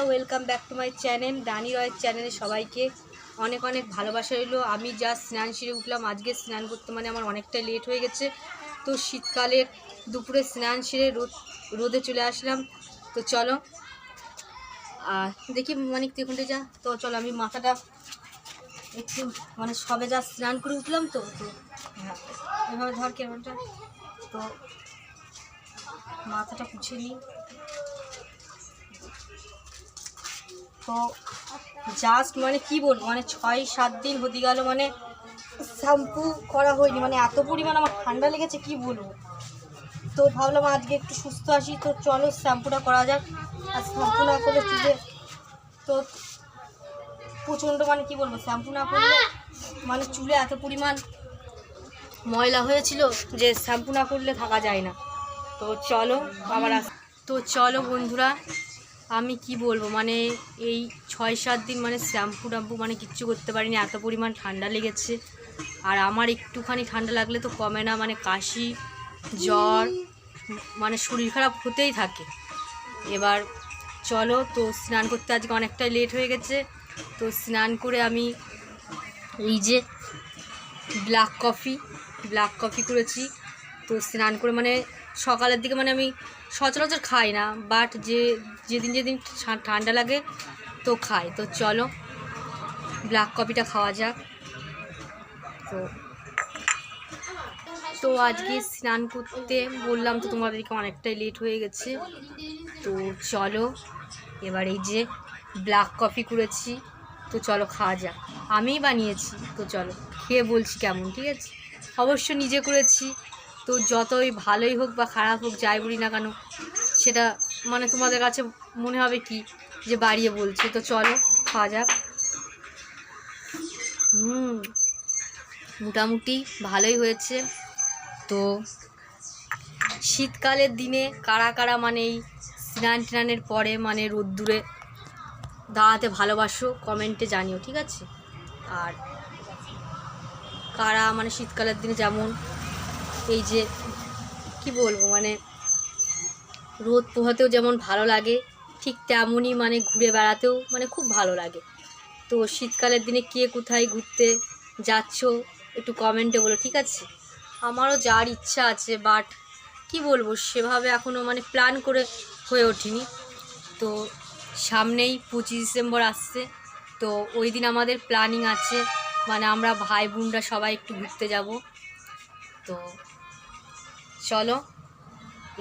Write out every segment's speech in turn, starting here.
Welcome back to my channel Dani রয়ের চ্যানেলে সবাইকে অনেক অনেক ভালোবাসা রইলো। আমি যা স্নান সেরে উঠলাম, আজকে স্নান করতে মানে আমার অনেকটা লেট হয়ে গেছে। তো শীতকালের দুপুরে স্নান সেরে রোদে চলে আসলাম। তো চলো দেখি মানে তুই ওখানটা যা। তো চলো আমি মাথাটা একটু মানে সবে যা স্নান করে উঠলাম। তো তো হ্যাঁ এভাবে ধর ক্যামেরাটা, তো মাথাটা পুছে নিই। তো জাস্ট মানে কি বলবো, মানে 6-7 দিন হতে গেল মানে শ্যাম্পু করা হয়নি, মানে এত পরিমাণ আমার ঠান্ডা লেগেছে কি বলবো। তো ভাবলাম আজকে একটু সুস্থ আসি, তো চলো শ্যাম্পুটা করা যাক। আর শ্যাম্পু না করলে চুলে তো প্রচণ্ড মানে কি বলবো, শ্যাম্পু না করলে মানে চুলে এত পরিমাণ ময়লা হয়েছিল যে শ্যাম্পু না করলে থাকা যায় না। তো চলো আবার তো চলো বন্ধুরা, আমি কি বলবো মানে এই 6-7 দিন মানে শ্যাম্পু টাম্পু মানে কিচ্ছু করতে পারিনি, এত পরিমাণ ঠান্ডা লেগেছে। আর আমার একটুখানি ঠান্ডা লাগলে তো কমে না, মানে কাশি জ্বর মানে শরীর খারাপ হতেই থাকে। এবার চলো তো স্নান করতে আজকে অনেকটাই লেট হয়ে গেছে। তো স্নান করে আমি এই যে ব্ল্যাক কফি করেছি। তো স্নান করে মানে সকালের দিকে মানে আমি সচরাচর খাই না, বাট যেদিন ঠান্ডা লাগে তো খাই। তো চলো ব্ল্যাক কফিটা খাওয়া যাক। তো আজকে স্নান করতে বললাম তো তোমাদেরকে অনেকটাই লেট হয়ে গেছে। তো চলো এবার এই যে ব্ল্যাক কফি করেছি, তো চলো খাওয়া যাক। আমিই বানিয়েছি, তো চলো খেয়ে বলছি কেমন। ঠিক আছে, অবশ্য নিজে করেছি, তো যতই ভালোই হোক বা খারাপ হোক যাই বলি না কেন সেটা মানে তোমাদের কাছে মনে হবে কি যে বাড়িয়ে বলছে। তো চলো খাওয়া যাক। মোটামুটি ভালোই হয়েছে। তো শীতকালের দিনে কারা কারা মানে এই স্নান টানের পরে মানে রোদ্দুরে দাঁড়াতে ভালোবাসো কমেন্টে জানিও, ঠিক আছে। আর কারা মানে শীতকালের দিনে যেমন এই যে কি বলবো মানে রোদ পোহাতেও যেমন ভালো লাগে, ঠিক তেমনই মানে ঘুরে বেড়াতেও মানে খুব ভালো লাগে। তো শীতকালের দিনে কে কোথায় ঘুরতে যাচ্ছ একটু কমেন্টে বলো, ঠিক আছে। আমারও যাওয়ার ইচ্ছা আছে, বাট কি বলবো সেভাবে এখনও মানে প্ল্যান করে হয়ে ওঠেনি। তো সামনেই 25 ডিসেম্বর আসছে, তো ওই দিন আমাদের প্ল্যানিং আছে, মানে আমরা ভাই বোনরা সবাই একটু ঘুরতে যাব। তো চলো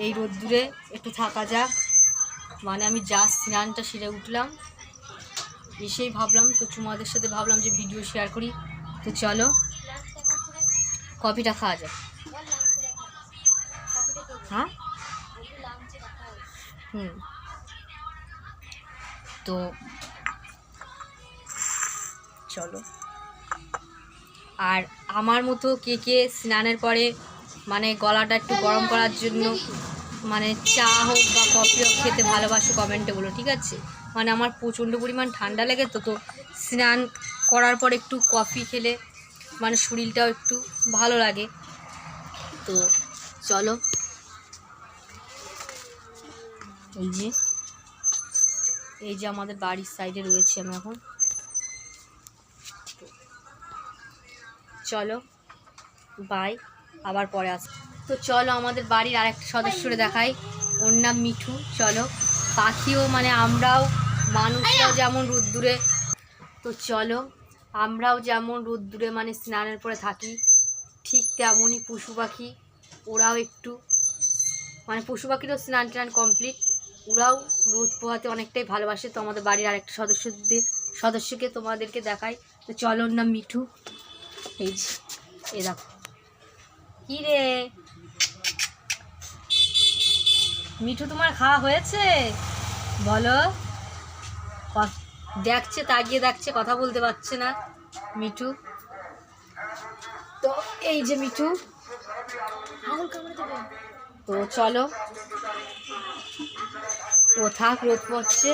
এই রোদ্দুরে একটু থাকা যাক। মানে আমি জাস্ট স্নানটা সেরে উঠলাম, এসেই ভাবলাম তো তোমাদের সাথে ভাবলাম যে ভিডিও শেয়ার করি। তো চলো কফিটা খাওয়া যাক। হ্যাঁ তো চলো। আর আমার মতো কে কে স্নানের পরে মানে গলাটা একটু গরম করার জন্য মানে চা হোক বা কফি হোক খেতে ভালোবাসো কমেন্টে বলো, ঠিক আছে। মানে আমার প্রচণ্ড পরিমাণ ঠান্ডা লেগে তো স্নান করার পর একটু কফি খেলে মানে শরীরটাও একটু ভালো লাগে। তো চলো এই যে আমাদের বাড়ির সাইডে রয়েছে আমি এখন। চলো বাই, আবার পরে আসবো। তো চলো আমাদের বাড়ির আরেকটা সদস্যরে দেখাই, ওর নাম মিঠু। চলো পাখিও মানে আমরাও মানুষরাও যেমন রোদ্দুরে, তো চলো আমরাও যেমন রোদ্দুরে মানে স্নানের পরে থাকি, ঠিক তেমনই পশু পাখি ওরাও একটু মানে পশু পাখিরও স্নান টান কমপ্লিট, ওরাও রোদ পোহাতে অনেকটাই ভালোবাসে। তো আমাদের বাড়ির আরেকটা সদস্যকে তোমাদেরকে দেখাই। তো চলো ওর নাম মিঠু। এই যে এ দেখো কি রে মিঠু, তোমার খাওয়া হয়েছে বলো। দেখছে তাকিয়ে দেখছে, কথা বলতে পারছে না মিঠু। তো এই যে মিঠু, তো চলো ও থাক, রোদ পড়ছে।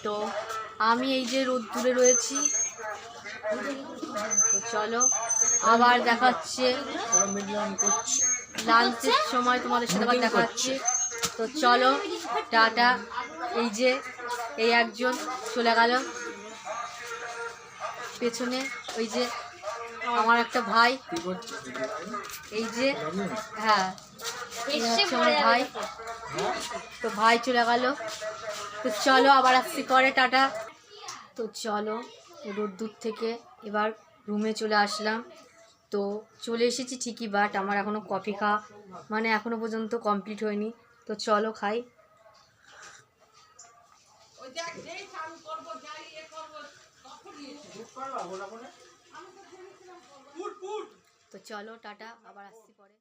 তো আমি এই যে রোদ্দুরে রয়েছি। তো চলো আবার দেখাচ্ছে। লাঞ্চের সময় তোমাদের সাথে আবার দেখা হচ্ছে। তো চলো টাটা। এই যে এই একজন চলে গেল পেছনে, ওই যে আমার একটা ভাই, এই যে হ্যাঁ এই হচ্ছে আমার ভাই। তো ভাই চলে গেল। তো চলো আবার আসছি পরে, টাটা। তো চলো রোদ্দুর থেকে এবার রুমে চলে আসলাম। তো চলে এসেছি ঠিকই, বাট আমার এখনও কফি খাওয়া মানে এখনও পর্যন্ত কমপ্লিট হয়নি। তো চলো খাই। তো চলো টাটা, আবার আসছি পরে।